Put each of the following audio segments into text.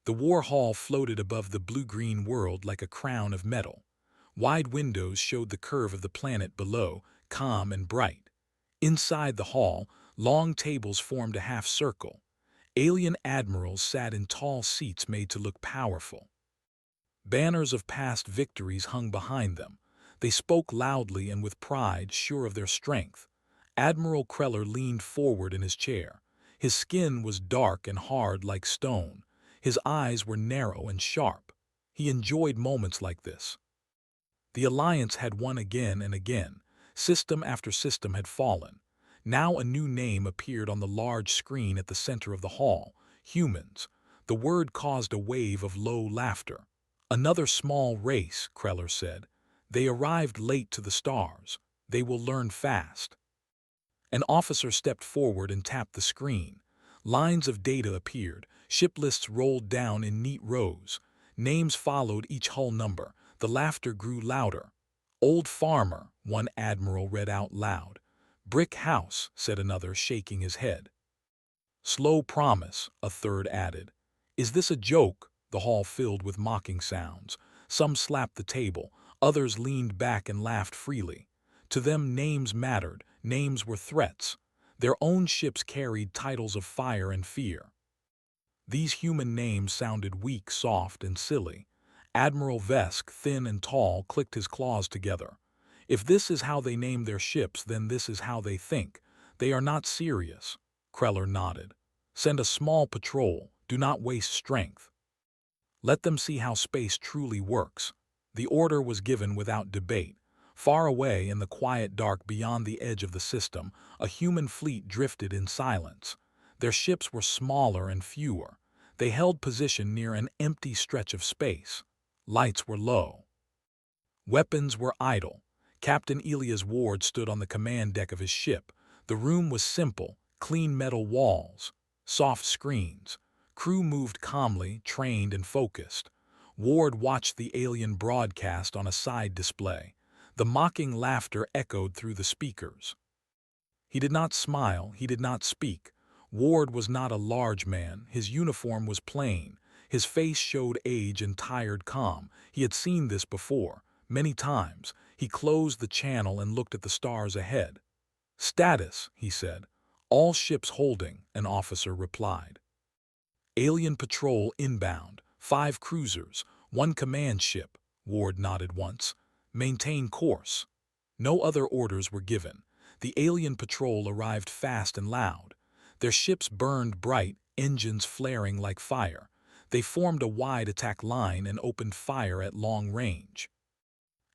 The war hall floated above the blue-green world like a crown of metal. Wide windows showed the curve of the planet below, calm and bright. Inside the hall, long tables formed a half circle. Alien admirals sat in tall seats made to look powerful. Banners of past victories hung behind them. They spoke loudly and with pride, sure of their strength. Admiral Kreller leaned forward in his chair. His skin was dark and hard like stone. His eyes were narrow and sharp. He enjoyed moments like this. The Alliance had won again and again. System after system had fallen. Now a new name appeared on the large screen at the center of the hall: humans. The word caused a wave of low laughter. Another small race, Kreller said. They arrived late to the stars. They will learn fast. An officer stepped forward and tapped the screen. Lines of data appeared. Ship lists rolled down in neat rows. Names followed each hull number. The laughter grew louder. "Old Farmer," one admiral read out loud. "Brick House," said another, shaking his head. "Slow Promise," a third added. "Is this a joke?" The hall filled with mocking sounds. Some slapped the table. Others leaned back and laughed freely. To them names mattered. Names were threats. Their own ships carried titles of fire and fear. These human names sounded weak, soft, and silly. Admiral Vesk, thin and tall, clicked his claws together. "If this is how they name their ships, then this is how they think. They are not serious." Kreller nodded. "Send a small patrol. Do not waste strength. Let them see how space truly works." The order was given without debate. Far away in the quiet dark beyond the edge of the system, a human fleet drifted in silence. Their ships were smaller and fewer. They held position near an empty stretch of space. Lights were low. Weapons were idle. Captain Elias Ward stood on the command deck of his ship. The room was simple: clean metal walls, soft screens. Crew moved calmly, trained and focused. Ward watched the alien broadcast on a side display. The mocking laughter echoed through the speakers. He did not smile, he did not speak. Ward was not a large man. His uniform was plain. His face showed age and tired calm. He had seen this before, many times. He closed the channel and looked at the stars ahead. "Status," he said. "All ships holding," an officer replied. "Alien patrol inbound. 5 cruisers, 1 command ship." Ward nodded once. "Maintain course." No other orders were given. The alien patrol arrived fast and loud. Their ships burned bright, engines flaring like fire. They formed a wide attack line and opened fire at long range.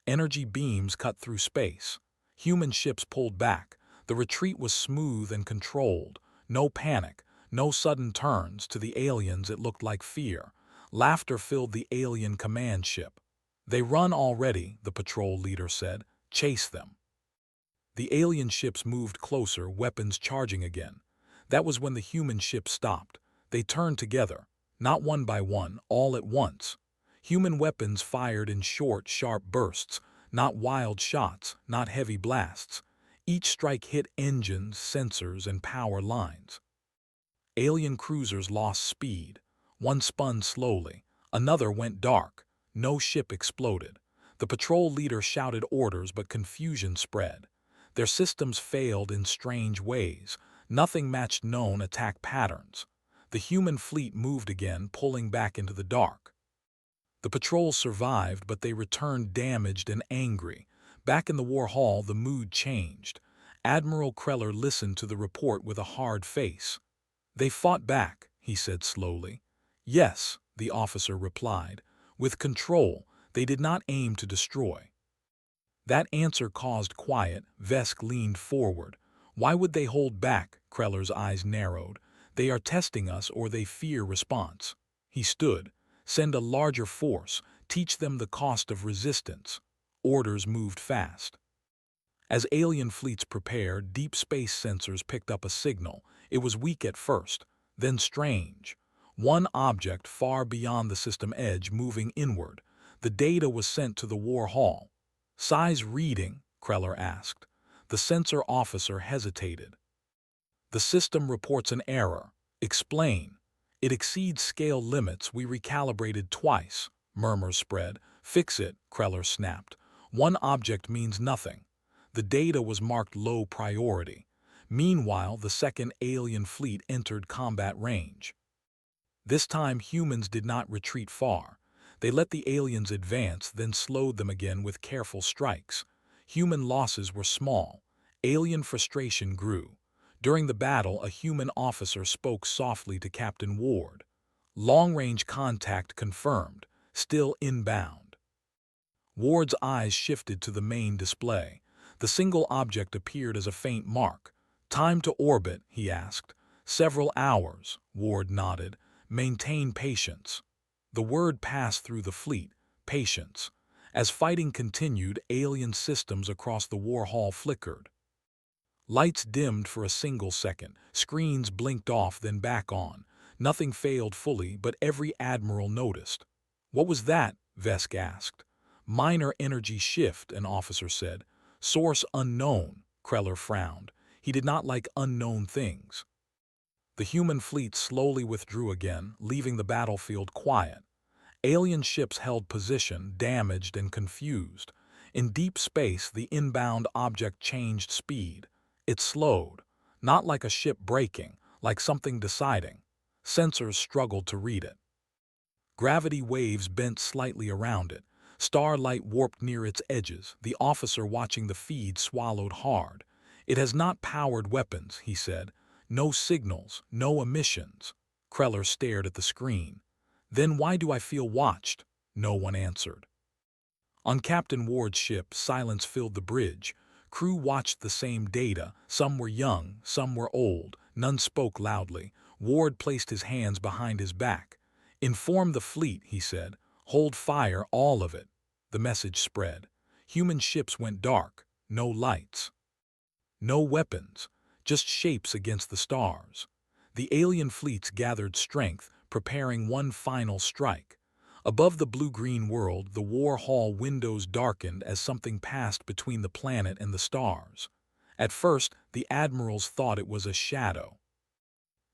Energy beams cut through space. Human ships pulled back. The retreat was smooth and controlled. No panic, no sudden turns. To the aliens it looked like fear. Laughter filled the alien command ship. "They run already," the patrol leader said. "Chase them." The alien ships moved closer, weapons charging again. That was when the human ships stopped. They turned together, not one by one, all at once. Human weapons fired in short, sharp bursts, not wild shots, not heavy blasts. Each strike hit engines, sensors, and power lines. Alien cruisers lost speed. One spun slowly. Another went dark. No ship exploded. The patrol leader shouted orders, but confusion spread. Their systems failed in strange ways. Nothing matched known attack patterns. The human fleet moved again, pulling back into the dark. The patrol survived, but they returned damaged and angry. Back in the war hall, the mood changed. Admiral Kreller listened to the report with a hard face. "They fought back," he said slowly. "Yes," the officer replied. "With control. They did not aim to destroy." That answer caused quiet. Vesk leaned forward. "Why would they hold back?" Kreller's eyes narrowed. "They are testing us, or they fear response." He stood. "Send a larger force. Teach them the cost of resistance." Orders moved fast. As alien fleets prepared, deep space sensors picked up a signal. It was weak at first, then strange. One object far beyond the system edge moving inward. The data was sent to the war hall. "Size reading?" Kreller asked. The sensor officer hesitated. "The system reports an error." "Explain." It exceeds scale limits. We recalibrated twice. Murmurs spread. Fix it, Kreller snapped. One object means nothing. The data was marked low priority. Meanwhile, the second alien fleet entered combat range. This time humans did not retreat far. They let the aliens advance, then slowed them again with careful strikes. Human losses were small. Alien frustration grew. During the battle, a human officer spoke softly to Captain Ward. Long-range contact confirmed, still inbound. Ward's eyes shifted to the main display. The single object appeared as a faint mark. Time to orbit, he asked. Several hours, Ward nodded. Maintain patience. The word passed through the fleet, patience. As fighting continued, alien systems across the war hall flickered. Lights dimmed for a single second, screens blinked off then back on. Nothing failed fully, but every admiral noticed. What was that? Vesk asked. Minor energy shift, an officer said. Source unknown, Kreller frowned. He did not like unknown things. The human fleet slowly withdrew again, leaving the battlefield quiet. Alien ships held position, damaged and confused. In deep space, the inbound object changed speed. It slowed, not like a ship braking, like something deciding. Sensors struggled to read it. Gravity waves bent slightly around it. Starlight warped near its edges. The officer watching the feed swallowed hard. It has not powered weapons, he said. No signals, no emissions. Kreller stared at the screen. Then why do I feel watched? No one answered. On Captain Ward's ship, silence filled the bridge. Crew watched the same data. Some were young, some were old. None spoke loudly. Ward placed his hands behind his back. Inform the fleet, he said. Hold fire, all of it. The message spread. Human ships went dark. No lights. No weapons. Just shapes against the stars. The alien fleets gathered strength, preparing one final strike. Above the blue-green world, the war hall windows darkened as something passed between the planet and the stars. At first, the admirals thought it was a shadow.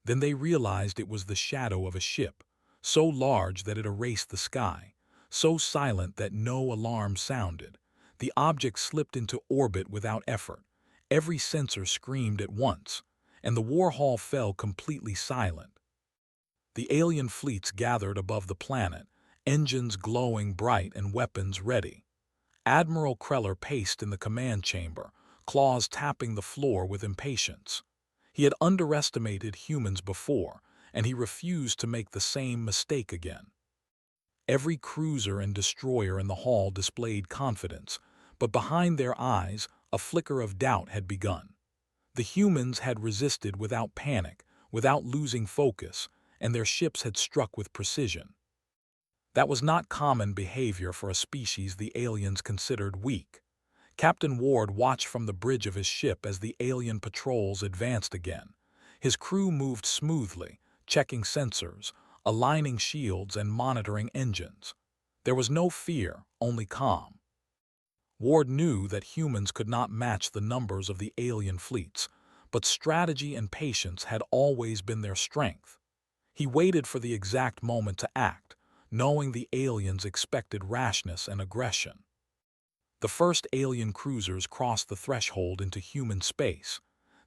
Then they realized it was the shadow of a ship, so large that it erased the sky, so silent that no alarm sounded. The object slipped into orbit without effort. Every sensor screamed at once, and the war hall fell completely silent. The alien fleets gathered above the planet, engines glowing bright and weapons ready. Admiral Kreller paced in the command chamber, claws tapping the floor with impatience. He had underestimated humans before, and he refused to make the same mistake again. Every cruiser and destroyer in the hall displayed confidence, but behind their eyes, a flicker of doubt had begun. The humans had resisted without panic, without losing focus, and their ships had struck with precision. That was not common behavior for a species the aliens considered weak. Captain Ward watched from the bridge of his ship as the alien patrols advanced again. His crew moved smoothly, checking sensors, aligning shields and monitoring engines. There was no fear, only calm. Ward knew that humans could not match the numbers of the alien fleets, but strategy and patience had always been their strength. He waited for the exact moment to act, knowing the aliens expected rashness and aggression. The first alien cruisers crossed the threshold into human space.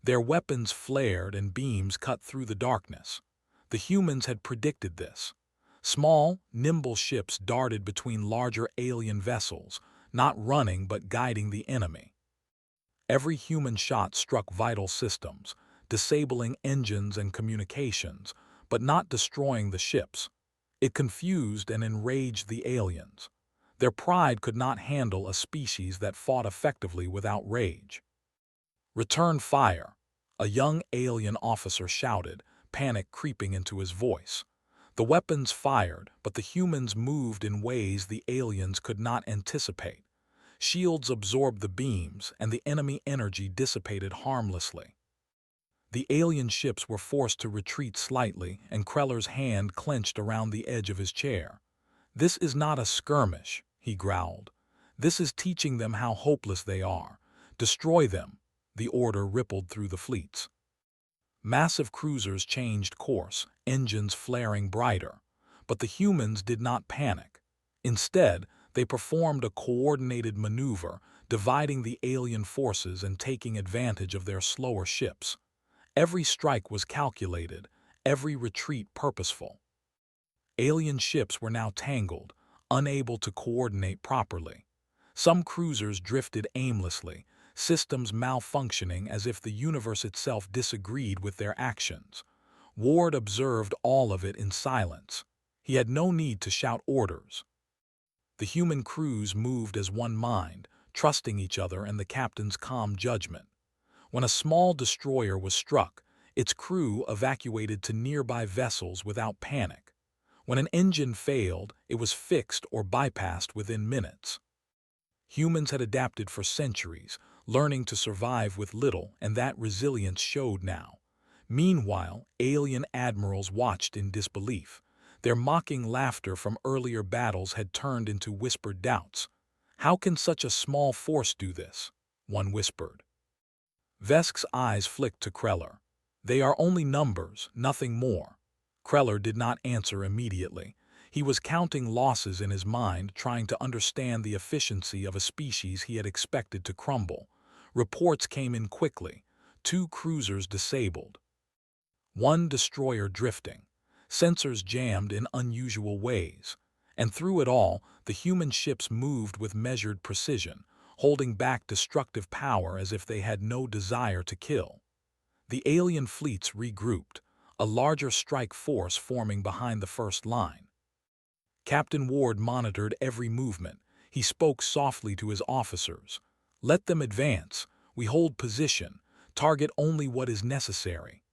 Their weapons flared and beams cut through the darkness. The humans had predicted this. Small, nimble ships darted between larger alien vessels, not running but guiding the enemy. Every human shot struck vital systems, disabling engines and communications, but not destroying the ships. It confused and enraged the aliens. Their pride could not handle a species that fought effectively without rage. Return fire, a young alien officer shouted, panic creeping into his voice. The weapons fired, but the humans moved in ways the aliens could not anticipate. Shields absorbed the beams, and the enemy energy dissipated harmlessly. The alien ships were forced to retreat slightly, and Kreller's hand clenched around the edge of his chair. "This is not a skirmish," he growled. "This is teaching them how hopeless they are. Destroy them." The order rippled through the fleets. Massive cruisers changed course, engines flaring brighter. But the humans did not panic. Instead, they performed a coordinated maneuver, dividing the alien forces and taking advantage of their slower ships. Every strike was calculated, every retreat purposeful. Alien ships were now tangled, unable to coordinate properly. Some cruisers drifted aimlessly, systems malfunctioning as if the universe itself disagreed with their actions. Ward observed all of it in silence. He had no need to shout orders. The human crews moved as one mind, trusting each other and the captain's calm judgment. When a small destroyer was struck, its crew evacuated to nearby vessels without panic. When an engine failed, it was fixed or bypassed within minutes. Humans had adapted for centuries, learning to survive with little, and that resilience showed now. Meanwhile, alien admirals watched in disbelief. Their mocking laughter from earlier battles had turned into whispered doubts. "How can such a small force do this?" one whispered. Vesk's eyes flicked to Kreller. "They are only numbers, nothing more." Kreller did not answer immediately. He was counting losses in his mind, trying to understand the efficiency of a species he had expected to crumble. Reports came in quickly. 2 cruisers disabled. 1 destroyer drifting. Sensors jammed in unusual ways. And through it all, the human ships moved with measured precision, holding back destructive power as if they had no desire to kill. The alien fleets regrouped, a larger strike force forming behind the first line. Captain Ward monitored every movement. He spoke softly to his officers. "Let them advance. We hold position. Target only what is necessary."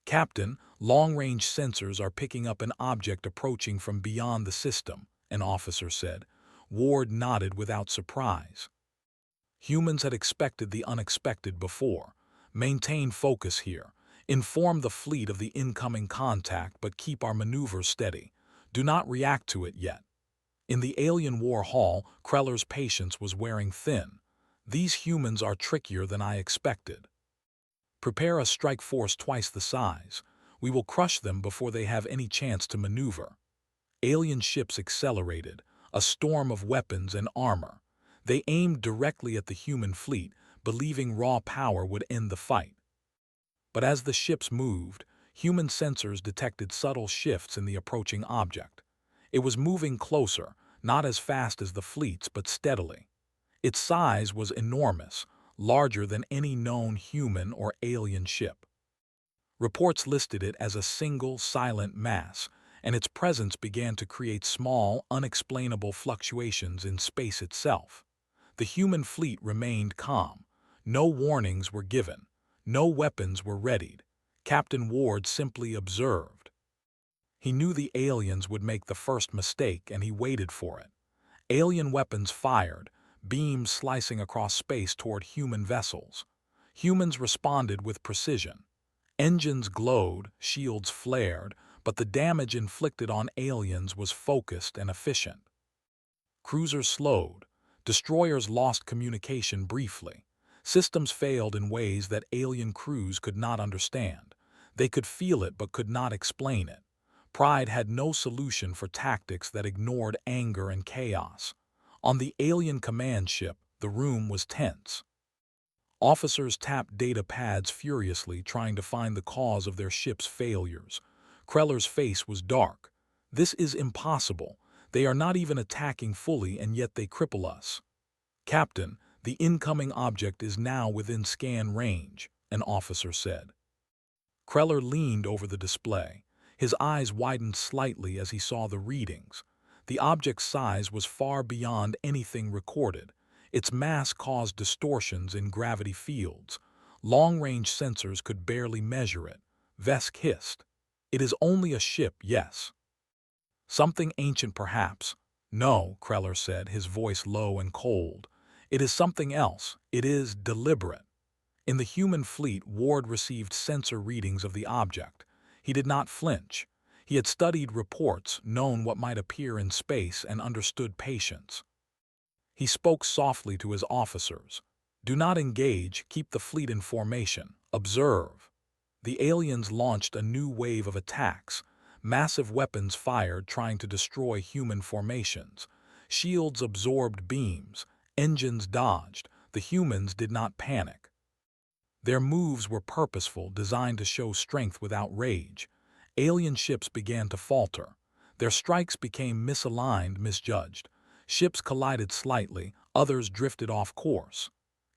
"Captain, long-range sensors are picking up an object approaching from beyond the system," an officer said. Ward nodded without surprise. Humans had expected the unexpected before. "Maintain focus here. Inform the fleet of the incoming contact, but keep our maneuvers steady. Do not react to it yet." In the alien war hall, Kreller's patience was wearing thin. "These humans are trickier than I expected. Prepare a strike force twice the size. We will crush them before they have any chance to maneuver." Alien ships accelerated, a storm of weapons and armor. They aimed directly at the human fleet, believing raw power would end the fight. But as the ships moved, human sensors detected subtle shifts in the approaching object. It was moving closer, not as fast as the fleets, but steadily. Its size was enormous, larger than any known human or alien ship. Reports listed it as a single, silent mass, and its presence began to create small, unexplainable fluctuations in space itself. The human fleet remained calm. No warnings were given. No weapons were readied. Captain Ward simply observed. He knew the aliens would make the first mistake, and he waited for it. Alien weapons fired, beams slicing across space toward human vessels. Humans responded with precision. Engines glowed, shields flared, but the damage inflicted on aliens was focused and efficient. Cruisers slowed. Destroyers lost communication briefly. Systems failed in ways that alien crews could not understand. They could feel it but could not explain it. Pride had no solution for tactics that ignored anger and chaos. On the alien command ship, the room was tense. Officers tapped data pads furiously, trying to find the cause of their ship's failures. Kreller's face was dark. "This is impossible. They are not even attacking fully, and yet they cripple us." "Captain, the incoming object is now within scan range," an officer said. Kreller leaned over the display. His eyes widened slightly as he saw the readings. The object's size was far beyond anything recorded. Its mass caused distortions in gravity fields. Long-range sensors could barely measure it. Vesk hissed. "It is only a ship, yes. Something ancient perhaps." "No," Kreller said, his voice low and cold. "It is something else. It is deliberate." In the human fleet, Ward received sensor readings of the object. He did not flinch. He had studied reports, known what might appear in space, and understood patience. He spoke softly to his officers. "Do not engage, keep the fleet in formation. Observe." The aliens launched a new wave of attacks, massive weapons fired trying to destroy human formations. Shields absorbed beams, engines dodged, the humans did not panic. Their moves were purposeful, designed to show strength without rage. Alien ships began to falter. Their strikes became misaligned, misjudged. Ships collided slightly, others drifted off course.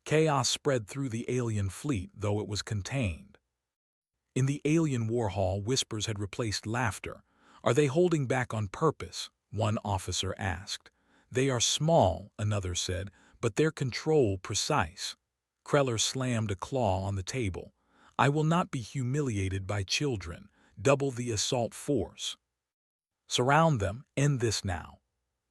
Chaos spread through the alien fleet, though it was contained. In the alien war hall, whispers had replaced laughter. "Are they holding back on purpose?" one officer asked. "They are small," another said, "but their control precise." Kreller slammed a claw on the table. "I will not be humiliated by children. Double the assault force. Surround them, end this now."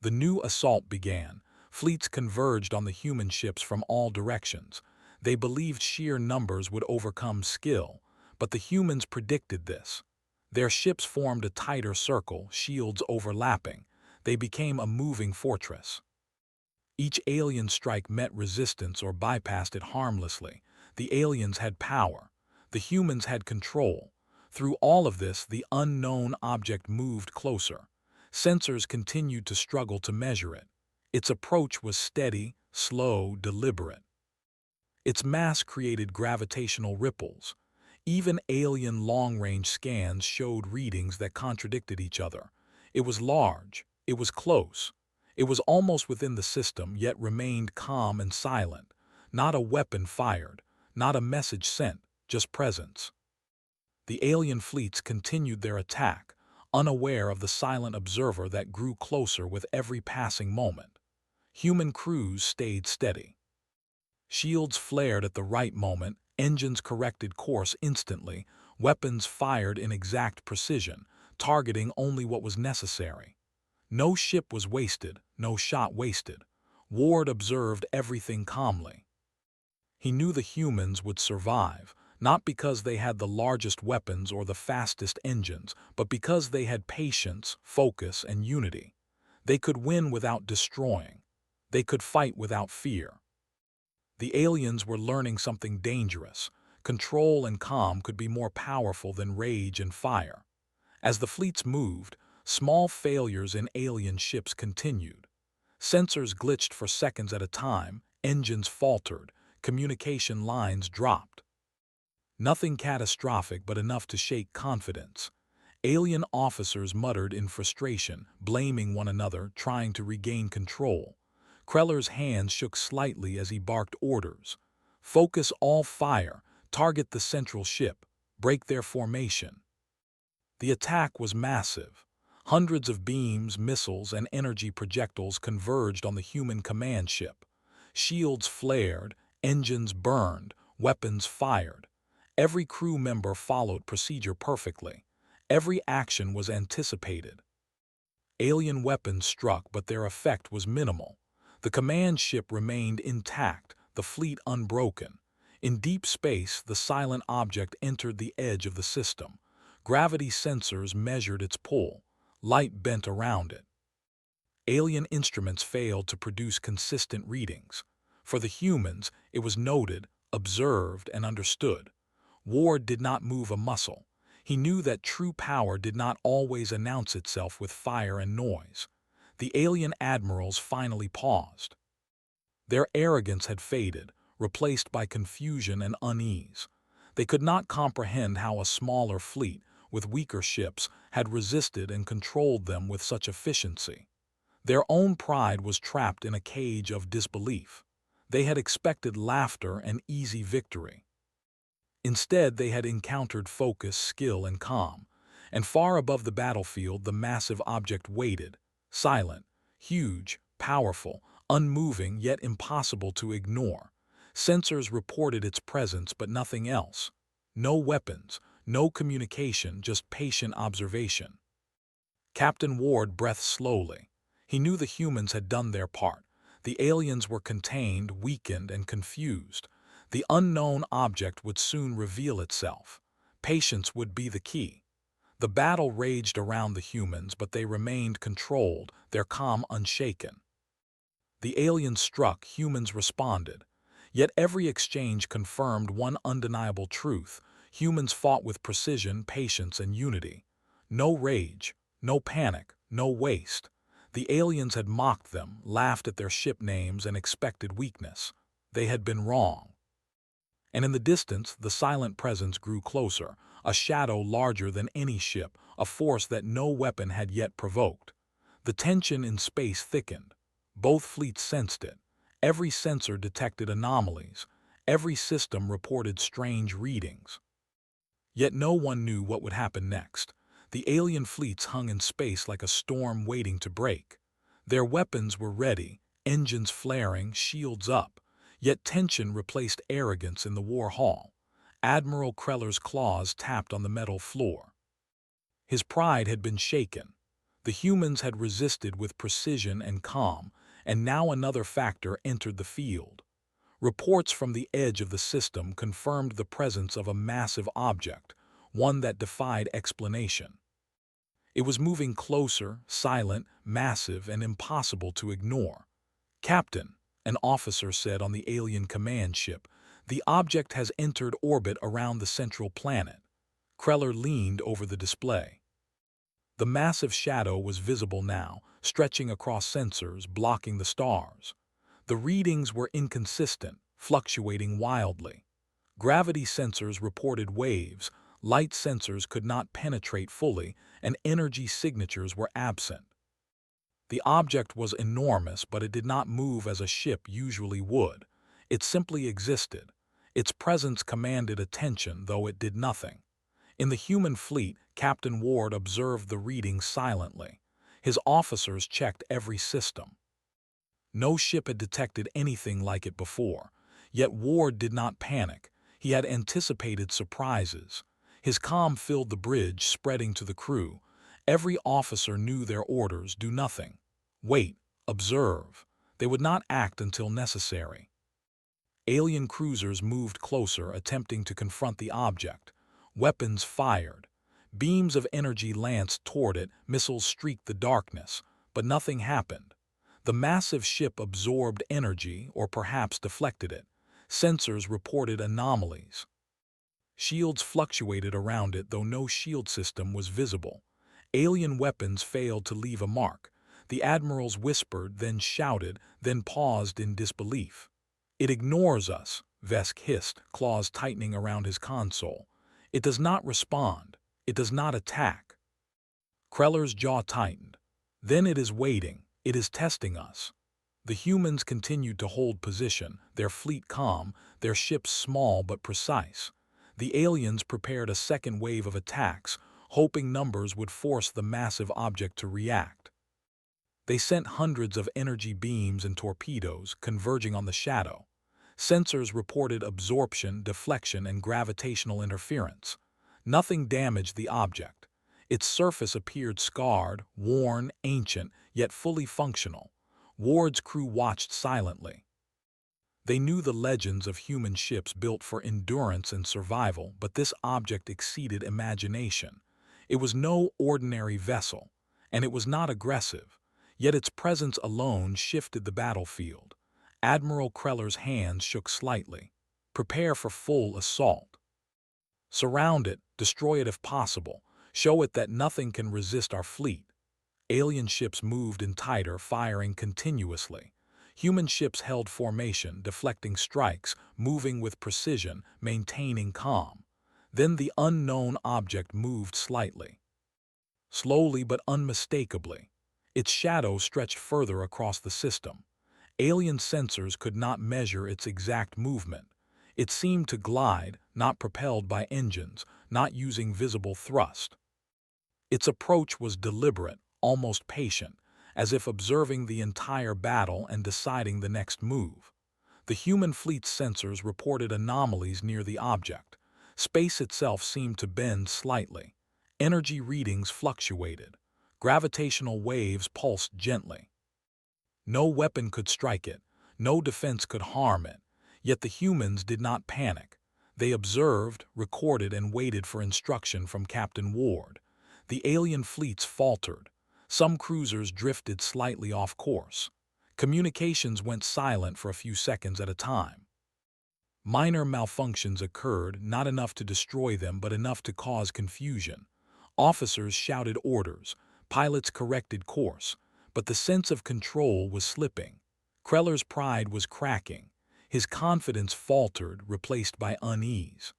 The new assault began. Fleets converged on the human ships from all directions. They believed sheer numbers would overcome skill, but the humans predicted this. Their ships formed a tighter circle, shields overlapping. They became a moving fortress. Each alien strike met resistance or bypassed it harmlessly. The aliens had power. The humans had control. Through all of this, the unknown object moved closer. Sensors continued to struggle to measure it. Its approach was steady, slow, deliberate. Its mass created gravitational ripples. Even alien long-range scans showed readings that contradicted each other. It was large. It was close. It was almost within the system, yet remained calm and silent. Not a weapon fired, not a message sent, just presence. The alien fleets continued their attack, unaware of the silent observer that grew closer with every passing moment. Human crews stayed steady. Shields flared at the right moment, engines corrected course instantly, weapons fired in exact precision, targeting only what was necessary. No ship was wasted, no shot wasted. Ward observed everything calmly. He knew the humans would survive, not because they had the largest weapons or the fastest engines, but because they had patience, focus, and unity. They could win without destroying. They could fight without fear. The aliens were learning something dangerous. Control and calm could be more powerful than rage and fire. As the fleets moved, small failures in alien ships continued. Sensors glitched for seconds at a time, engines faltered, communication lines dropped. Nothing catastrophic, but enough to shake confidence. Alien officers muttered in frustration, blaming one another, trying to regain control. Kreller's hands shook slightly as he barked orders. "Focus all fire, target the central ship, break their formation." The attack was massive. Hundreds of beams, missiles, and energy projectiles converged on the human command ship. Shields flared, engines burned, weapons fired. Every crew member followed procedure perfectly. Every action was anticipated. Alien weapons struck, but their effect was minimal. The command ship remained intact, the fleet unbroken. In deep space, the silent object entered the edge of the system. Gravity sensors measured its pull. Light bent around it. Alien instruments failed to produce consistent readings. For the humans, it was noted, observed, and understood. Ward did not move a muscle. He knew that true power did not always announce itself with fire and noise. The alien admirals finally paused. Their arrogance had faded, replaced by confusion and unease. They could not comprehend how a smaller fleet, with weaker ships, had resisted and controlled them with such efficiency. Their own pride was trapped in a cage of disbelief. They had expected laughter and easy victory. Instead, they had encountered focus, skill, and calm. And far above the battlefield, the massive object waited, silent, huge, powerful, unmoving, yet impossible to ignore. Sensors reported its presence, but nothing else. No weapons, no communication, just patient observation. Captain Ward breathed slowly. He knew the humans had done their part. The aliens were contained, weakened, and confused. The unknown object would soon reveal itself. Patience would be the key. The battle raged around the humans, but they remained controlled, their calm unshaken. The aliens struck, humans responded. Yet every exchange confirmed one undeniable truth: Humans fought with precision, patience, and unity. No rage, no panic, no waste. The aliens had mocked them, laughed at their ship names, and expected weakness. They had been wrong. And in the distance, the silent presence grew closer, a shadow larger than any ship, a force that no weapon had yet provoked. The tension in space thickened. Both fleets sensed it. Every sensor detected anomalies. Every system reported strange readings. Yet no one knew what would happen next. The alien fleets hung in space like a storm waiting to break. Their weapons were ready, engines flaring, shields up. Yet tension replaced arrogance in the war hall. Admiral Kreller's claws tapped on the metal floor. His pride had been shaken. The humans had resisted with precision and calm, and now another factor entered the field. Reports from the edge of the system confirmed the presence of a massive object, one that defied explanation. It was moving closer, silent, massive, and impossible to ignore. "Captain," an officer said on the alien command ship, "the object has entered orbit around the central planet." Kreller leaned over the display. The massive shadow was visible now, stretching across sensors, blocking the stars. The readings were inconsistent, fluctuating wildly. Gravity sensors reported waves, light sensors could not penetrate fully, and energy signatures were absent. The object was enormous, but it did not move as a ship usually would. It simply existed. Its presence commanded attention, though it did nothing. In the human fleet, Captain Ward observed the readings silently. His officers checked every system. No ship had detected anything like it before. Yet Ward did not panic. He had anticipated surprises. His calm filled the bridge, spreading to the crew. Every officer knew their orders: do nothing. Wait, observe. They would not act until necessary. Alien cruisers moved closer, attempting to confront the object. Weapons fired. Beams of energy lanced toward it, missiles streaked the darkness, but nothing happened. The massive ship absorbed energy, or perhaps deflected it. Sensors reported anomalies. Shields fluctuated around it, though no shield system was visible. Alien weapons failed to leave a mark. The admirals whispered, then shouted, then paused in disbelief. "It ignores us," Vesk hissed, claws tightening around his console. "It does not respond. It does not attack." Kreller's jaw tightened. "Then it is waiting. It is testing us." The humans continued to hold position, their fleet calm, their ships small but precise. The aliens prepared a second wave of attacks, hoping numbers would force the massive object to react. They sent hundreds of energy beams and torpedoes, converging on the shadow. Sensors reported absorption, deflection, and gravitational interference. Nothing damaged the object. Its surface appeared scarred, worn, ancient, yet fully functional. Ward's crew watched silently. They knew the legends of human ships built for endurance and survival, but this object exceeded imagination. It was no ordinary vessel, and it was not aggressive. Yet its presence alone shifted the battlefield. Admiral Kreller's hands shook slightly. "Prepare for full assault. Surround it, destroy it if possible. Show it that nothing can resist our fleet." Alien ships moved in tighter, firing continuously. Human ships held formation, deflecting strikes, moving with precision, maintaining calm. Then the unknown object moved slightly. Slowly but unmistakably. Its shadow stretched further across the system. Alien sensors could not measure its exact movement. It seemed to glide, not propelled by engines, not using visible thrust. Its approach was deliberate, almost patient, as if observing the entire battle and deciding the next move. The human fleet's sensors reported anomalies near the object. Space itself seemed to bend slightly. Energy readings fluctuated. Gravitational waves pulsed gently. No weapon could strike it. No defense could harm it. Yet the humans did not panic. They observed, recorded, and waited for instruction from Captain Ward. The alien fleets faltered. Some cruisers drifted slightly off course. Communications went silent for a few seconds at a time. Minor malfunctions occurred, not enough to destroy them but enough to cause confusion. Officers shouted orders, pilots corrected course, but the sense of control was slipping. Kreller's pride was cracking. His confidence faltered, replaced by unease.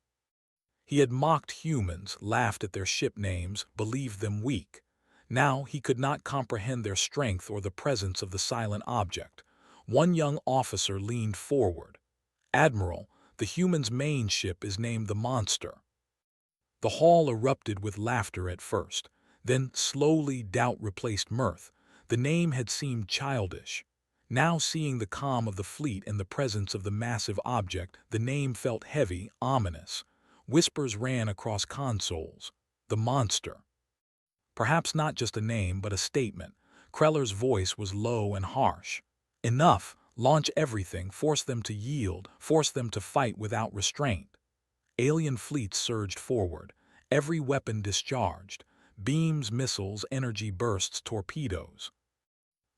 He had mocked humans, laughed at their ship names, believed them weak. Now he could not comprehend their strength or the presence of the silent object. One young officer leaned forward. "Admiral, the human's main ship is named the Monster." The hall erupted with laughter at first. Then slowly doubt replaced mirth. The name had seemed childish. Now, seeing the calm of the fleet and the presence of the massive object, the name felt heavy, ominous. Whispers ran across consoles. The Monster. Perhaps not just a name, but a statement. Kreller's voice was low and harsh. "Enough! Launch everything, force them to yield, force them to fight without restraint." Alien fleets surged forward, every weapon discharged. Beams, missiles, energy bursts, torpedoes.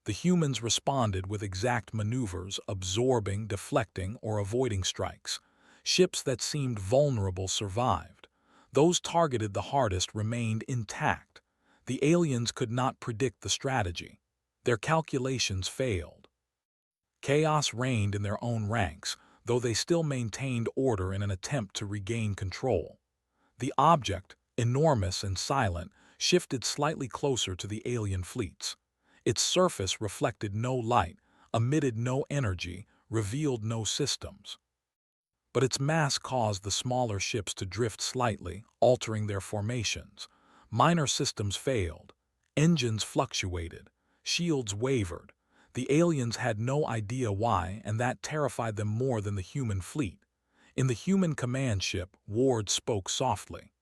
The humans responded with exact maneuvers, absorbing, deflecting, or avoiding strikes. Ships that seemed vulnerable survived. Those targeted the hardest remained intact. The aliens could not predict the strategy. Their calculations failed. Chaos reigned in their own ranks, though they still maintained order in an attempt to regain control. The object, enormous and silent, shifted slightly closer to the alien fleets. Its surface reflected no light, emitted no energy, revealed no systems. But its mass caused the smaller ships to drift slightly, altering their formations. Minor systems failed. Engines fluctuated. Shields wavered. The aliens had no idea why, and that terrified them more than the human fleet. In the human command ship, Ward spoke softly.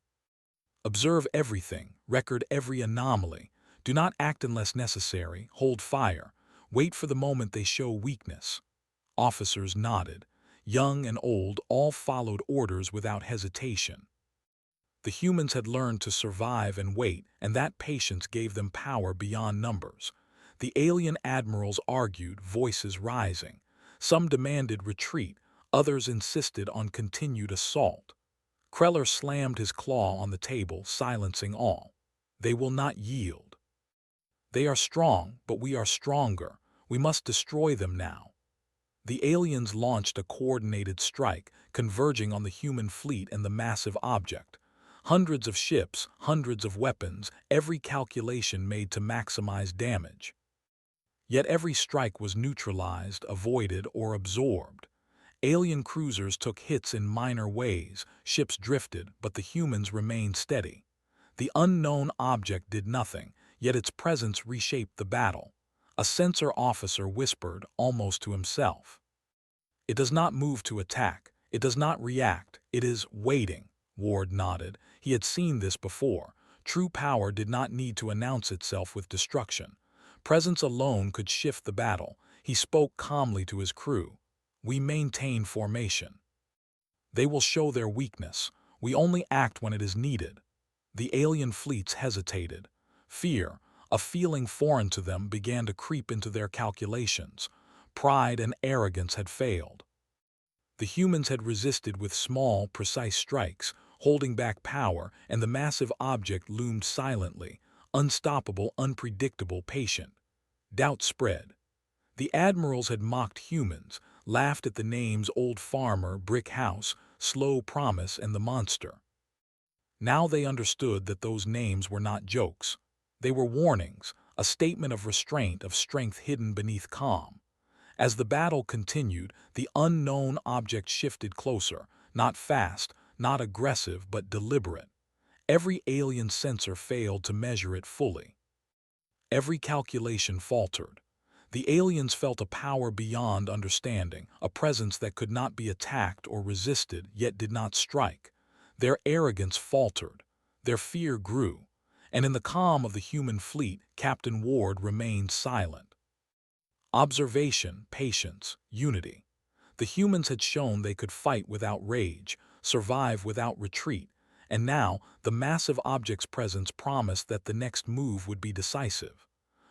"Observe everything, record every anomaly. Do not act unless necessary, hold fire. Wait for the moment they show weakness." Officers nodded. Young and old, all followed orders without hesitation. The humans had learned to survive and wait, and that patience gave them power beyond numbers. The alien admirals argued, voices rising. Some demanded retreat, others insisted on continued assault. Kreller slammed his claw on the table, silencing all. "They will not yield. They are strong, but we are stronger. We must destroy them now." The aliens launched a coordinated strike, converging on the human fleet and the massive object. Hundreds of ships, hundreds of weapons, every calculation made to maximize damage. Yet every strike was neutralized, avoided, or absorbed. Alien cruisers took hits in minor ways, ships drifted, but the humans remained steady. The unknown object did nothing, yet its presence reshaped the battle. A sensor officer whispered, almost to himself. "It does not move to attack. It does not react. It is waiting." Ward nodded. He had seen this before. True power did not need to announce itself with destruction. Presence alone could shift the battle. He spoke calmly to his crew. "We maintain formation. They will show their weakness. We only act when it is needed." The alien fleets hesitated. Fear, a feeling foreign to them, began to creep into their calculations. Pride and arrogance had failed. The humans had resisted with small, precise strikes, holding back power, and the massive object loomed silently, unstoppable, unpredictable, patient. Doubt spread. The admirals had mocked humans, laughed at the names Old Farmer, Brick House, Slow Promise, and the Monster. Now they understood that those names were not jokes. They were warnings, a statement of restraint, of strength hidden beneath calm. As the battle continued, the unknown object shifted closer, not fast, not aggressive, but deliberate. Every alien sensor failed to measure it fully. Every calculation faltered. The aliens felt a power beyond understanding, a presence that could not be attacked or resisted, yet did not strike. Their arrogance faltered. Their fear grew. And in the calm of the human fleet, Captain Ward remained silent. Observation, patience, unity. The humans had shown they could fight without rage, survive without retreat, and now the massive object's presence promised that the next move would be decisive.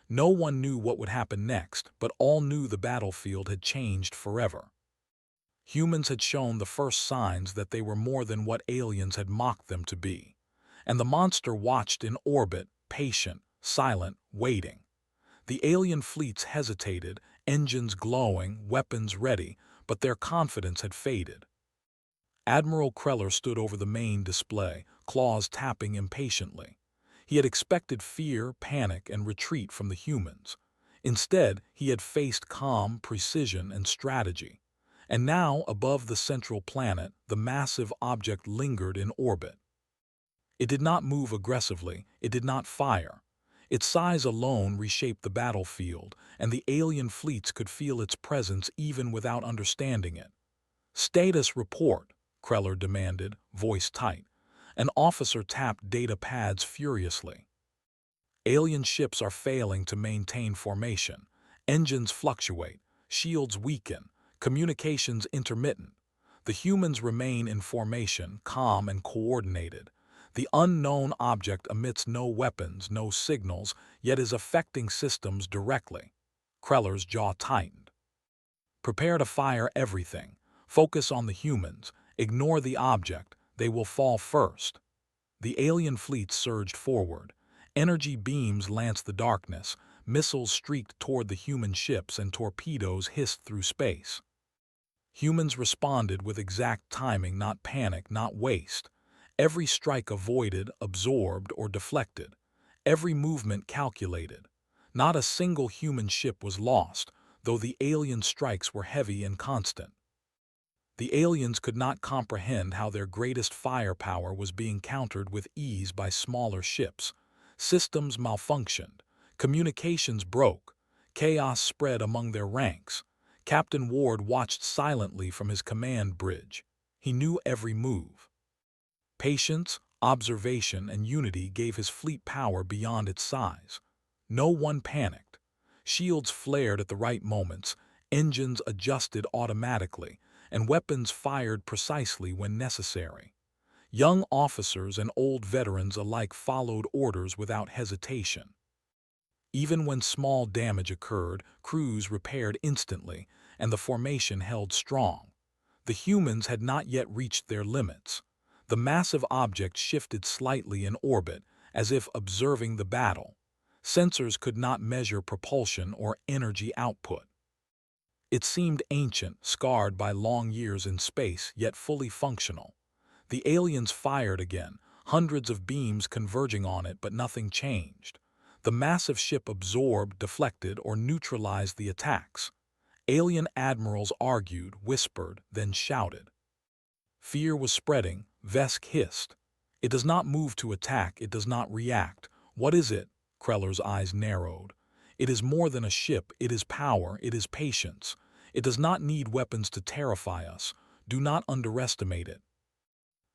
No one knew what would happen next, but all knew the battlefield had changed forever. Humans had shown the first signs that they were more than what aliens had mocked them to be. And the monster watched in orbit, patient, silent, waiting. The alien fleets hesitated, engines glowing, weapons ready, but their confidence had faded. Admiral Kreller stood over the main display, claws tapping impatiently. He had expected fear, panic, and retreat from the humans. Instead, he had faced calm, precision, and strategy. And now, above the central planet, the massive object lingered in orbit. It did not move aggressively, it did not fire. Its size alone reshaped the battlefield, and the alien fleets could feel its presence even without understanding it. "Status report," Kreller demanded, voice tight. An officer tapped data pads furiously. "Alien ships are failing to maintain formation. Engines fluctuate, shields weaken, communications intermittent. The humans remain in formation, calm and coordinated. The unknown object emits no weapons, no signals, yet is affecting systems directly." Kreller's jaw tightened. "Prepare to fire everything. Focus on the humans. Ignore the object. They will fall first." The alien fleet surged forward. Energy beams lanced the darkness, missiles streaked toward the human ships, and torpedoes hissed through space. Humans responded with exact timing, not panic, not waste. Every strike avoided, absorbed, or deflected. Every movement calculated. Not a single human ship was lost, though the alien strikes were heavy and constant. The aliens could not comprehend how their greatest firepower was being countered with ease by smaller ships. Systems malfunctioned. Communications broke. Chaos spread among their ranks. Captain Ward watched silently from his command bridge. He knew every move. Patience, observation, and unity gave his fleet power beyond its size. No one panicked. Shields flared at the right moments, engines adjusted automatically, and weapons fired precisely when necessary. Young officers and old veterans alike followed orders without hesitation. Even when small damage occurred, crews repaired instantly, and the formation held strong. The humans had not yet reached their limits. The massive object shifted slightly in orbit, as if observing the battle. Sensors could not measure propulsion or energy output. It seemed ancient, scarred by long years in space, yet fully functional. The aliens fired again, hundreds of beams converging on it, but nothing changed. The massive ship absorbed, deflected, or neutralized the attacks. Alien admirals argued, whispered, then shouted. Fear was spreading. Vesk hissed. "It does not move to attack, it does not react. What is it?" Kreller's eyes narrowed. "It is more than a ship, it is power, it is patience. It does not need weapons to terrify us. Do not underestimate it."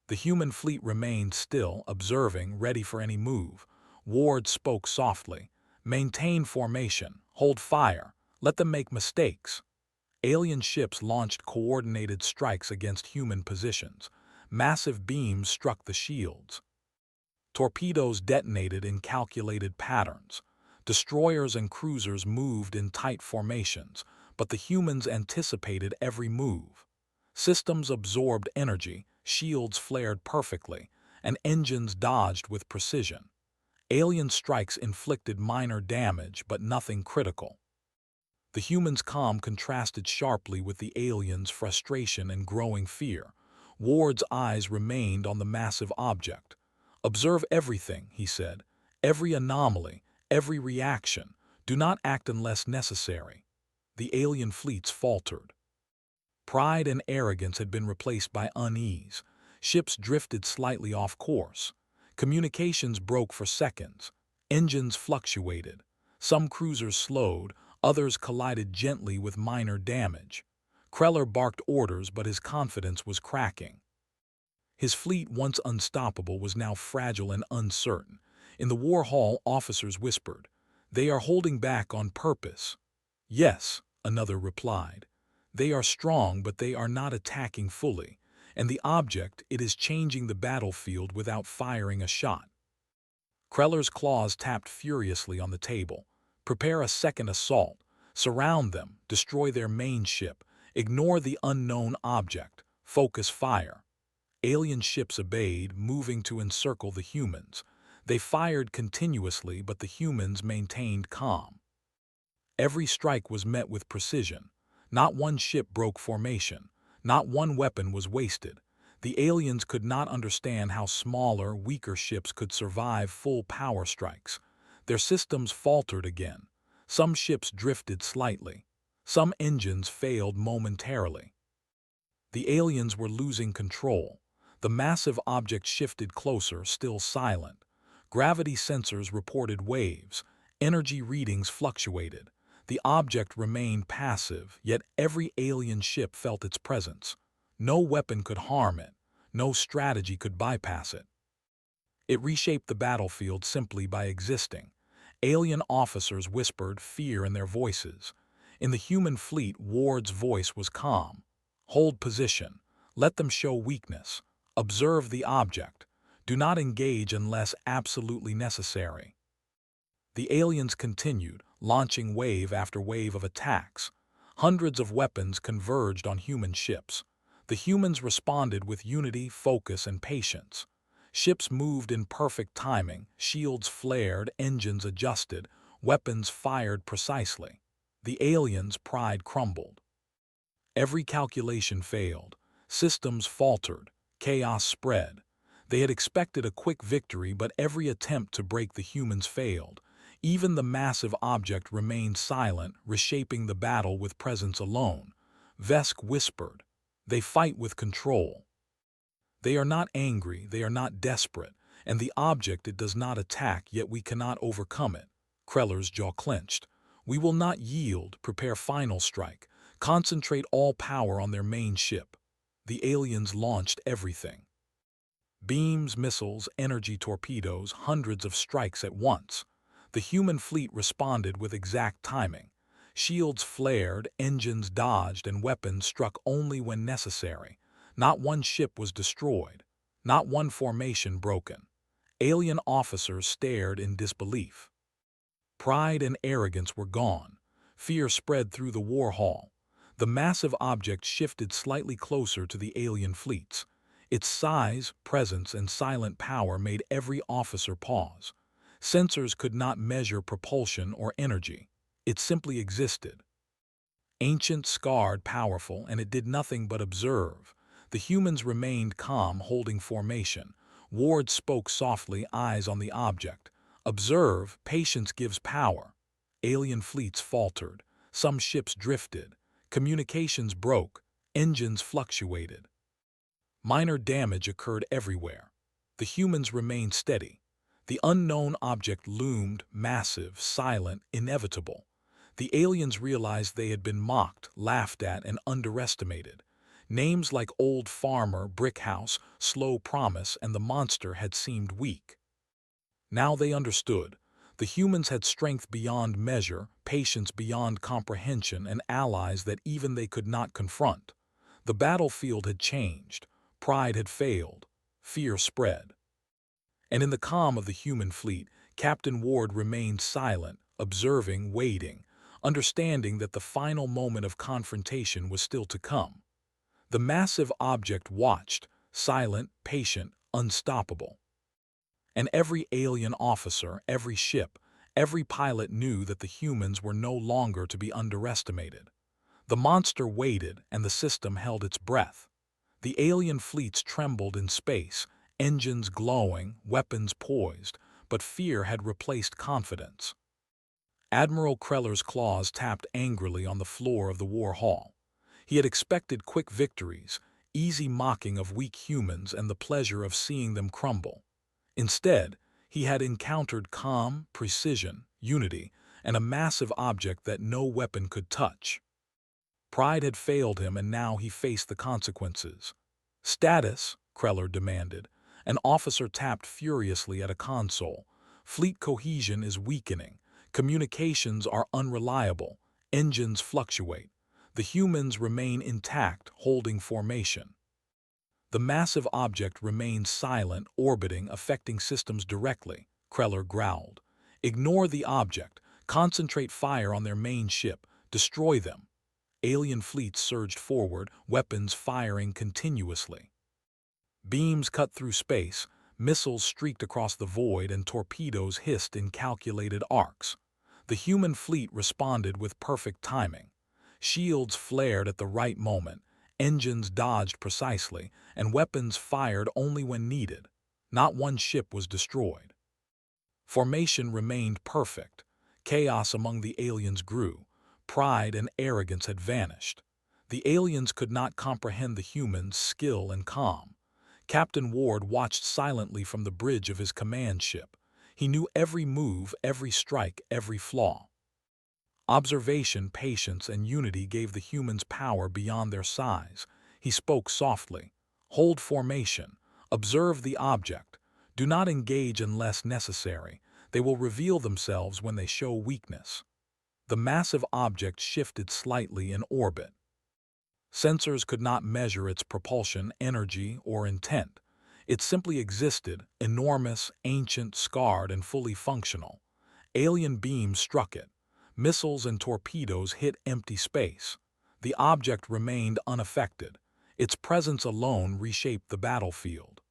The human fleet remained still, observing, ready for any move. Ward spoke softly. "Maintain formation. Hold fire. Let them make mistakes." Alien ships launched coordinated strikes against human positions. Massive beams struck the shields. Torpedoes detonated in calculated patterns. Destroyers and cruisers moved in tight formations, but the humans anticipated every move. Systems absorbed energy, shields flared perfectly, and engines dodged with precision. Alien strikes inflicted minor damage, but nothing critical. The humans' calm contrasted sharply with the aliens' frustration and growing fear. Ward's eyes remained on the massive object. "Observe everything," he said. "Every anomaly, every reaction. Do not act unless necessary." The alien fleets faltered. Pride and arrogance had been replaced by unease. Ships drifted slightly off course. Communications broke for seconds. Engines fluctuated. Some cruisers slowed, others collided gently with minor damage. Kreller barked orders, but his confidence was cracking. His fleet, once unstoppable, was now fragile and uncertain. In the war hall, officers whispered, "They are holding back on purpose." "Yes," another replied. "They are strong, but they are not attacking fully. And the object, it is changing the battlefield without firing a shot." Kreller's claws tapped furiously on the table. "Prepare a second assault. Surround them, destroy their main ship, Ignore the unknown object. Focus fire. Alien ships obeyed, moving to encircle the humans. They fired continuously, but the humans maintained calm. Every strike was met with precision. Not one ship broke formation. Not one weapon was wasted. The aliens could not understand how smaller, weaker ships could survive full power strikes. Their systems faltered again. Some ships drifted slightly. Some engines failed momentarily. The aliens were losing control. The massive object shifted closer, still silent. Gravity sensors reported waves. Energy readings fluctuated. The object remained passive, yet every alien ship felt its presence. No weapon could harm it. No strategy could bypass it. It reshaped the battlefield simply by existing. Alien officers whispered fear in their voices. In the human fleet, Ward's voice was calm. Hold position. Let them show weakness. Observe the object. Do not engage unless absolutely necessary. The aliens continued, launching wave after wave of attacks. Hundreds of weapons converged on human ships. The humans responded with unity, focus, and patience. Ships moved in perfect timing, shields flared, engines adjusted, weapons fired precisely. The aliens' pride crumbled. Every calculation failed. Systems faltered. Chaos spread. They had expected a quick victory, but every attempt to break the humans failed. Even the massive object remained silent, reshaping the battle with presence alone. Vesk whispered, "They fight with control. They are not angry, they are not desperate, and the object it does not attack, yet we cannot overcome it." Kreller's jaw clenched. "We will not yield, prepare final strike. Concentrate all power on their main ship." The aliens launched everything. Beams, missiles, energy torpedoes, hundreds of strikes at once. The human fleet responded with exact timing. Shields flared, engines dodged, and weapons struck only when necessary. Not one ship was destroyed. Not one formation broken. Alien officers stared in disbelief. Pride and arrogance were gone. Fear spread through the war hall. The massive object shifted slightly closer to the alien fleets. Its size, presence, and silent power made every officer pause. Sensors could not measure propulsion or energy. It simply existed. Ancient, scarred, powerful, and it did nothing but observe. The humans remained calm, holding formation. Ward spoke softly, eyes on the object. "Observe, patience gives power." Alien fleets faltered. Some ships drifted. Communications broke. Engines fluctuated. Minor damage occurred everywhere. The humans remained steady. The unknown object loomed, massive, silent, inevitable. The aliens realized they had been mocked, laughed at, and underestimated. Names like Old Farmer, Brick House, Slow Promise, and the monster had seemed weak. Now they understood. The humans had strength beyond measure, patience beyond comprehension, and allies that even they could not confront. The battlefield had changed. Pride had failed. Fear spread. And in the calm of the human fleet, Captain Ward remained silent, observing, waiting, understanding that the final moment of confrontation was still to come. The massive object watched, silent, patient, unstoppable. And every alien officer, every ship, every pilot knew that the humans were no longer to be underestimated. The monster waited, and the system held its breath. The alien fleets trembled in space, engines glowing, weapons poised, but fear had replaced confidence. Admiral Kreller's claws tapped angrily on the floor of the war hall. He had expected quick victories, easy mocking of weak humans, and the pleasure of seeing them crumble. Instead, he had encountered calm, precision, unity, and a massive object that no weapon could touch. Pride had failed him, and now he faced the consequences. "Status," Kreller demanded. An officer tapped furiously at a console. "Fleet cohesion is weakening. Communications are unreliable. Engines fluctuate. The humans remain intact, holding formation." The massive object remained silent, orbiting, affecting systems directly. Kreller growled. "Ignore the object. Concentrate fire on their main ship. Destroy them." Alien fleets surged forward, weapons firing continuously. Beams cut through space, missiles streaked across the void, and torpedoes hissed in calculated arcs. The human fleet responded with perfect timing. Shields flared at the right moment, engines dodged precisely, and weapons fired only when needed. Not one ship was destroyed. Formation remained perfect. Chaos among the aliens grew. Pride and arrogance had vanished. The aliens could not comprehend the humans' skill and calm. Captain Ward watched silently from the bridge of his command ship. He knew every move, every strike, every flaw. Observation, patience, and unity gave the humans power beyond their size. He spoke softly. Hold formation. Observe the object. Do not engage unless necessary. They will reveal themselves when they show weakness. The massive object shifted slightly in orbit. Sensors could not measure its propulsion, energy, or intent. It simply existed, enormous, ancient, scarred, and fully functional. Alien beams struck it. Missiles and torpedoes hit empty space. The object remained unaffected. Its presence alone reshaped the battlefield.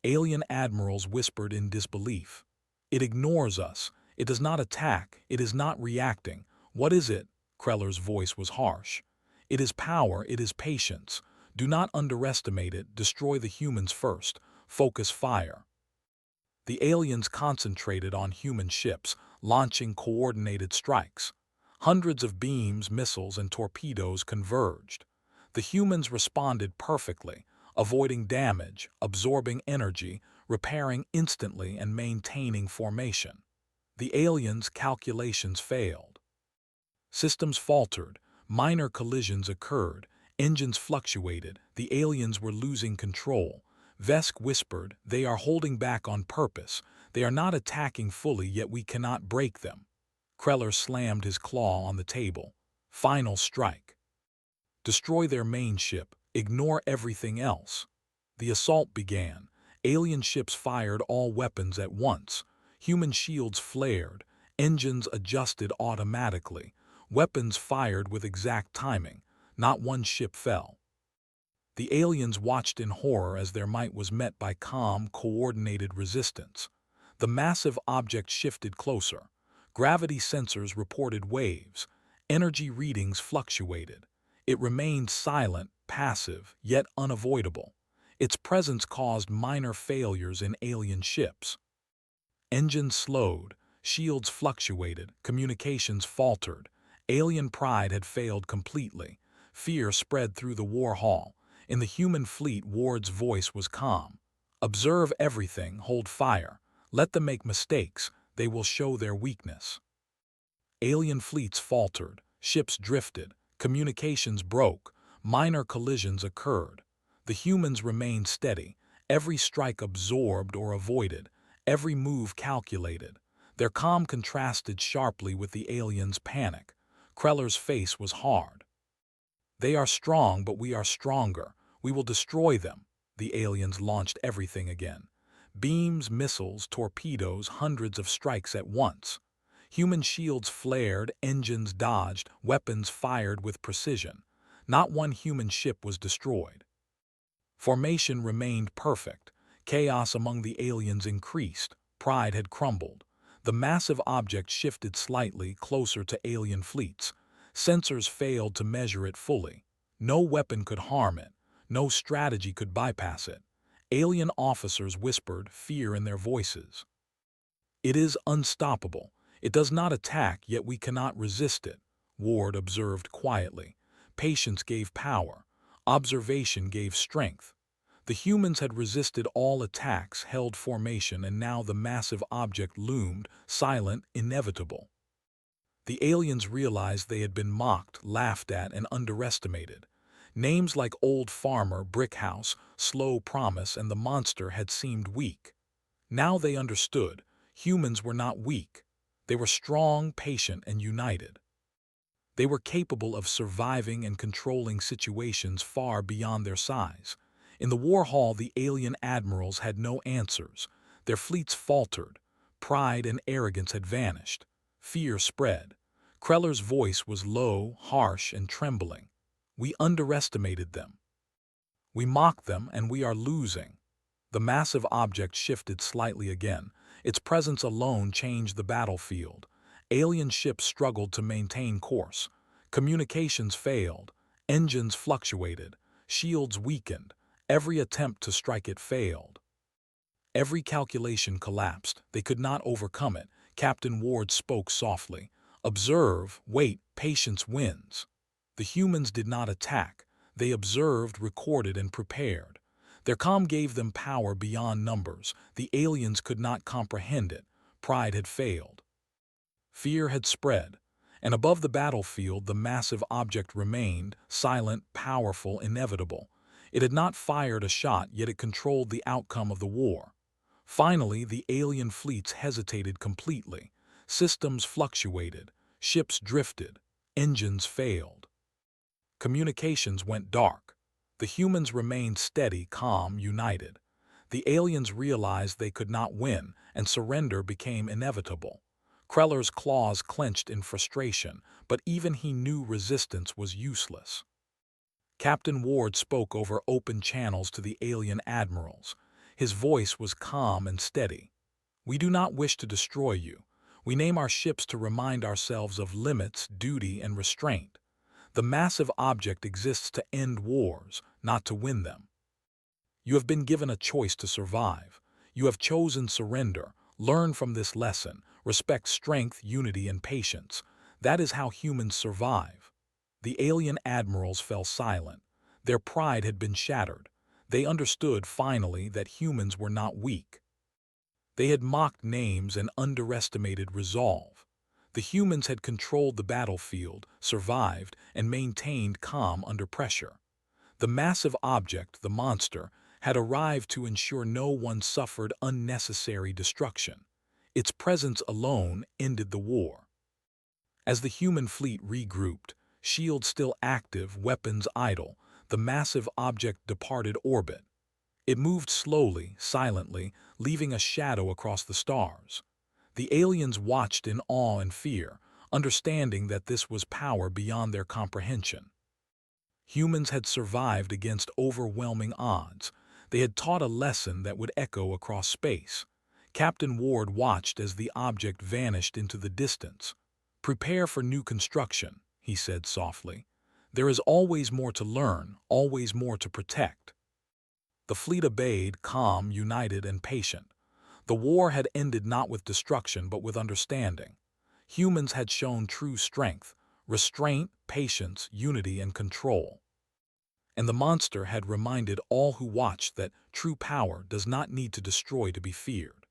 Alien admirals whispered in disbelief. It ignores us. It does not attack. It is not reacting. What is it? Kreller's voice was harsh. It is power. It is patience. Do not underestimate it. Destroy the humans first. Focus fire. The aliens concentrated on human ships, launching coordinated strikes. Hundreds of beams, missiles, and torpedoes converged. The humans responded perfectly, avoiding damage, absorbing energy, repairing instantly, and maintaining formation. The aliens' calculations failed. Systems faltered, minor collisions occurred, engines fluctuated, the aliens were losing control. Vesk whispered, "They are holding back on purpose. They are not attacking fully, yet we cannot break them." Kreller slammed his claw on the table. Final strike. Destroy their main ship. Ignore everything else. The assault began. Alien ships fired all weapons at once. Human shields flared. Engines adjusted automatically. Weapons fired with exact timing. Not one ship fell. The aliens watched in horror as their might was met by calm, coordinated resistance. The massive object shifted closer. Gravity sensors reported waves. Energy readings fluctuated. It remained silent, passive, yet unavoidable. Its presence caused minor failures in alien ships. Engines slowed, shields fluctuated, communications faltered. Alien pride had failed completely. Fear spread through the war hall. In the human fleet, Ward's voice was calm. Observe everything, hold fire. Let them make mistakes, they will show their weakness. Alien fleets faltered, ships drifted, communications broke, minor collisions occurred. The humans remained steady, every strike absorbed or avoided, every move calculated. Their calm contrasted sharply with the aliens' panic. Kreller's face was hard. "They are strong, but we are stronger. We will destroy them." The aliens launched everything again. Beams, missiles, torpedoes, hundreds of strikes at once. Human shields flared, engines dodged, weapons fired with precision. Not one human ship was destroyed. Formation remained perfect. Chaos among the aliens increased. Pride had crumbled. The massive object shifted slightly closer to alien fleets. Sensors failed to measure it fully. No weapon could harm it. No strategy could bypass it. Alien officers whispered, fear in their voices. "It is unstoppable. It does not attack, yet we cannot resist it," Ward observed quietly. Patience gave power. Observation gave strength. The humans had resisted all attacks, held formation, and now the massive object loomed, silent, inevitable. The aliens realized they had been mocked, laughed at, and underestimated. Names like Old Farmer, Brick House, Slow Promise, and the Monster had seemed weak. Now they understood. Humans were not weak. They were strong, patient, and united. They were capable of surviving and controlling situations far beyond their size. In the war hall, the alien admirals had no answers. Their fleets faltered. Pride and arrogance had vanished. Fear spread. Kreller's voice was low, harsh, and trembling. We underestimated them. We mocked them, and we are losing. The massive object shifted slightly again. Its presence alone changed the battlefield. Alien ships struggled to maintain course. Communications failed. Engines fluctuated. Shields weakened. Every attempt to strike it failed. Every calculation collapsed. They could not overcome it. Captain Ward spoke softly. Observe, wait, patience wins. The humans did not attack. They observed, recorded, and prepared. Their calm gave them power beyond numbers. The aliens could not comprehend it. Pride had failed. Fear had spread. And above the battlefield, the massive object remained, silent, powerful, inevitable. It had not fired a shot, yet it controlled the outcome of the war. Finally, the alien fleets hesitated completely. Systems fluctuated. Ships drifted. Engines failed. Communications went dark. The humans remained steady, calm, united. The aliens realized they could not win, and surrender became inevitable. Kreller's claws clenched in frustration, but even he knew resistance was useless. Captain Ward spoke over open channels to the alien admirals. His voice was calm and steady. "We do not wish to destroy you. We name our ships to remind ourselves of limits, duty, and restraint. The massive object exists to end wars, not to win them. You have been given a choice to survive. You have chosen surrender. Learn from this lesson. Respect strength, unity, and patience. That is how humans survive." The alien admirals fell silent. Their pride had been shattered. They understood, finally, that humans were not weak. They had mocked names and underestimated resolve. The humans had controlled the battlefield, survived, and maintained calm under pressure. The massive object, the monster, had arrived to ensure no one suffered unnecessary destruction. Its presence alone ended the war. As the human fleet regrouped, shields still active, weapons idle, the massive object departed orbit. It moved slowly, silently, leaving a shadow across the stars. The aliens watched in awe and fear, understanding that this was power beyond their comprehension. Humans had survived against overwhelming odds. They had taught a lesson that would echo across space. Captain Ward watched as the object vanished into the distance. "Prepare for new construction," he said softly. "There is always more to learn, always more to protect." The fleet obeyed, calm, united, and patient. The war had ended not with destruction but with understanding. Humans had shown true strength, restraint, patience, unity, and control. And the monster had reminded all who watched that true power does not need to destroy to be feared.